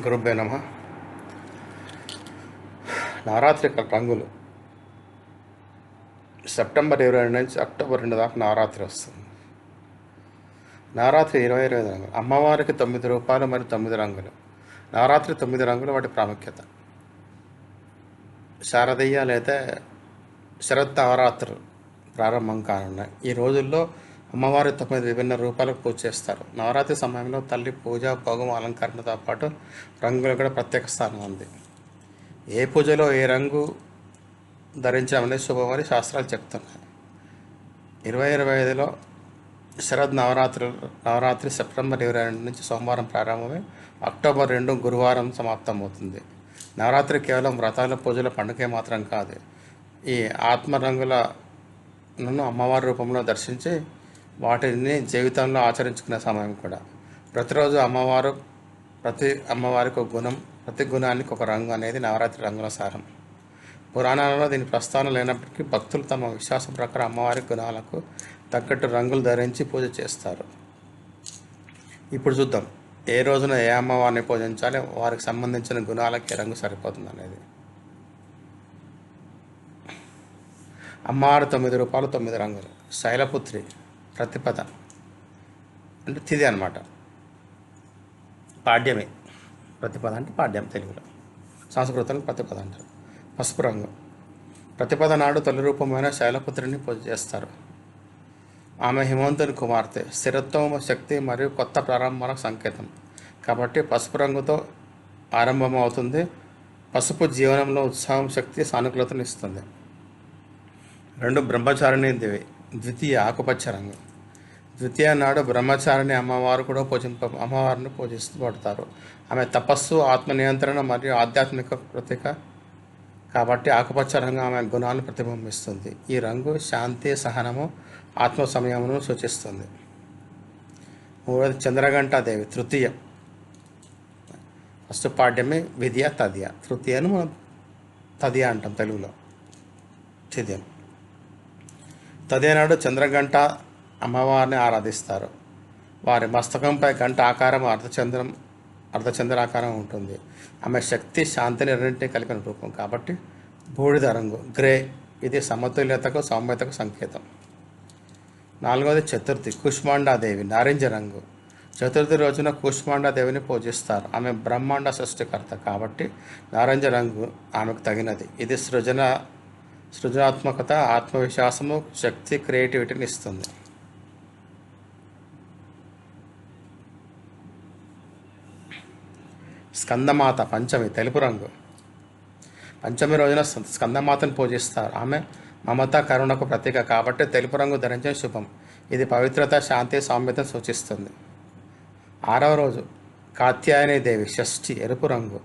గురుభ్యో నమ. నవరాత్రి రంగులు సెప్టెంబర్ 22 నుంచి అక్టోబర్ 2 దాకా నవరాత్రి వస్తుంది. నవరాత్రి 25 రంగులు. అమ్మవారికి 9 రూపాయలు మరియు 9 రంగులు. నవరాత్రి 9 రంగులు. వాటి ప్రాముఖ్యత. శారదీయ లేదా శరత్ నవరాత్రులు ప్రారంభం కానున్నాయి. ఈ రోజుల్లో అమ్మవారి 9 విభిన్న రూపాలకు పూజ చేస్తారు. నవరాత్రి సమయంలో తల్లి పూజ, భోగం, అలంకరణతో పాటు రంగులు కూడా ప్రత్యేక స్థానం ఉంది. ఏ పూజలో ఏ రంగు ధరించడం శుభమని శాస్త్రాలు చెప్తున్నాయి. 2025లో శరద్ నవరాత్రి సెప్టెంబర్ 22 నుంచి సోమవారం ప్రారంభమై అక్టోబర్ 2 గురువారం సమాప్తమవుతుంది. నవరాత్రి కేవలం వ్రతాల పూజల పండుగ మాత్రం కాదు. ఈ ఆత్మరంగులను అమ్మవారి రూపంలో దర్శించి వాటిని జీవితంలో ఆచరించుకునే సమయం కూడా. ప్రతిరోజు ప్రతి అమ్మవారికి ఒక గుణం, ప్రతి గుణానికి ఒక రంగు అనేది నవరాత్రి రంగుల సారం. పురాణాలలో దీని ప్రస్థానం లేనప్పటికీ భక్తులు తమ విశ్వాసం ప్రకారం అమ్మవారి గుణాలకు తగ్గట్టు రంగులు ధరించి పూజ చేస్తారు. ఇప్పుడు చూద్దాం, ఏ రోజున ఏ అమ్మవారిని పూజించాలి, వారికి సంబంధించిన గుణాలకి ఏ రంగు సరిపోతుంది అనేది. అమ్మవారి 9 రూపాయలు 9 రంగులు. శైలపుత్రి, ప్రతిపద అంటే తిథి అన్నమాట. పాడ్యమి, ప్రతిపద అంటే పాడ్యం తెలుగులో, సంస్కృతంలో ప్రతిపద అంటారు. పసుపు రంగు. ప్రతిపద నాడు తొలి రూపమైన శైలపుత్రిని పూజ చేస్తారు. ఆమె హిమవంతుని కుమార్తె, స్థిరత్వం, శక్తి మరియు కొత్త ప్రారంభాలకు సంకేతం కాబట్టి పసుపు రంగుతో ఆరంభమవుతుంది. పసుపు జీవనంలో ఉత్సాహం, శక్తి, సానుకూలతను ఇస్తుంది. 2 బ్రహ్మచారిణి దేవి, ద్వితీయ ఆకుపచ్చ రంగు. ద్వితీయ నాడు బ్రహ్మచారిణి అమ్మవారు కూడా అమ్మవారిని పూజిస్తబడతారు. ఆమె తపస్సు, ఆత్మ నియంత్రణ మరియు ఆధ్యాత్మిక ప్రతీక కాబట్టి ఆకుపచ్చ రంగు ఆమె గుణాలను ప్రతిబింబిస్తుంది. ఈ రంగు శాంతి, సహనము, ఆత్మ సంయమనం సూచిస్తుంది. 3వది చంద్రఘంటాదేవి, తృతీయ. ఫస్ట్ పాడ్యమి, విద్య, తదియ. తృతీయను మనం తదియ అంటాం తెలుగులో, తిథ్యం. తదియ నాడు చంద్రగంట అమ్మవారిని ఆరాధిస్తారు. వారి మస్తకంపై గంట ఆకారం అర్ధచంద్రాకారం ఉంటుంది. ఆమె శక్తి, శాంతిని రెండింటినీ కలిపిన రూపం కాబట్టి బూడిద రంగు, గ్రే. ఇది సమతుల్యతకు, సౌమ్యతకు సంకేతం. 4వది చతుర్థి, కూష్మాండాదేవి, నారింజ రంగు. చతుర్థి రోజున కూష్మాండాదేవిని పూజిస్తారు. ఆమె బ్రహ్మాండ సృష్టికర్త కాబట్టి నారింజ రంగు ఆమెకు తగినది. ఇది సృజనాత్మకత, ఆత్మవిశ్వాసము, శక్తి, క్రియేటివిటీని ఇస్తుంది. స్కందమాత, పంచమి, తెలుపు రంగు. పంచమి రోజున స్కందమాతను పూజిస్తారు. ఆమె మమత, కరుణకు ప్రతీక కాబట్టి తెలుపు రంగు ధరించడం శుభం. ఇది పవిత్రత, శాంతి, సౌమ్యతను సూచిస్తుంది. 6వ రోజు కాత్యాయని దేవి, షష్ఠి, ఎరుపు రంగు.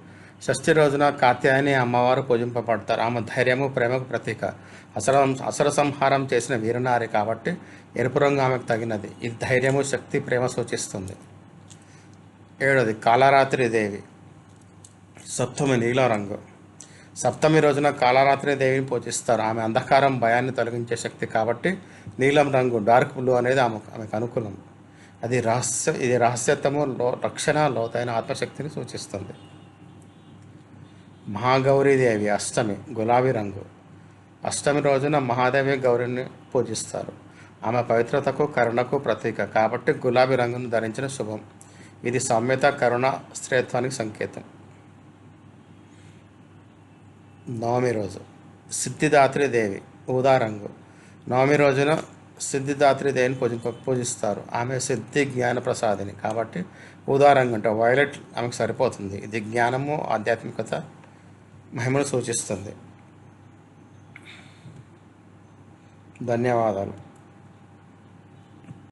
షష్ఠి రోజున కాత్యాయని అమ్మవారు పూజింపబడతారు. ఆమె ధైర్యము, ప్రేమకు ప్రతీక. అసుర సంహారం చేసిన వీరనారి కాబట్టి ఎరుపు రంగు ఆమెకు తగినది. ఇది ధైర్యము, శక్తి, ప్రేమ సూచిస్తుంది. 7వది కాళరాత్రి దేవి, సప్తమి, నీలం రంగు. సప్తమి రోజున కాళరాత్రి దేవిని పూజిస్తారు. ఆమె అంధకారం, భయాన్ని తొలగించే శక్తి కాబట్టి నీలం రంగు, డార్క్ బ్లూ అనేది ఆమెకు అనుకూలం. ఇది రహస్యత్వము, రక్షణ, లోతైన ఆత్మశక్తిని సూచిస్తుంది. మహాగౌరీదేవి, అష్టమి, గులాబీ రంగు. అష్టమి రోజున మహాదేవి గౌరిని పూజిస్తారు. ఆమె పవిత్రతకు, కరుణకు ప్రతీక కాబట్టి గులాబీ రంగును ధరించిన శుభం. ఇది సౌమ్యత, కరుణ, స్త్రీత్వానికి సంకేతం. 9వ రోజు సిద్ధిదాత్రి దేవి, ఊదా రంగు. 9వ రోజున సిద్ధిదాత్రి దేవిని పూజిస్తారు. ఆమె సిద్ధి, జ్ఞాన ప్రసాదిని కాబట్టి ఊదా రంగు అంటే వైలెట్ ఆమెకు సరిపోతుంది. ఇది జ్ఞానము, ఆధ్యాత్మికత, మహిమను సూచిస్తుంది. ధన్యవాదాలు.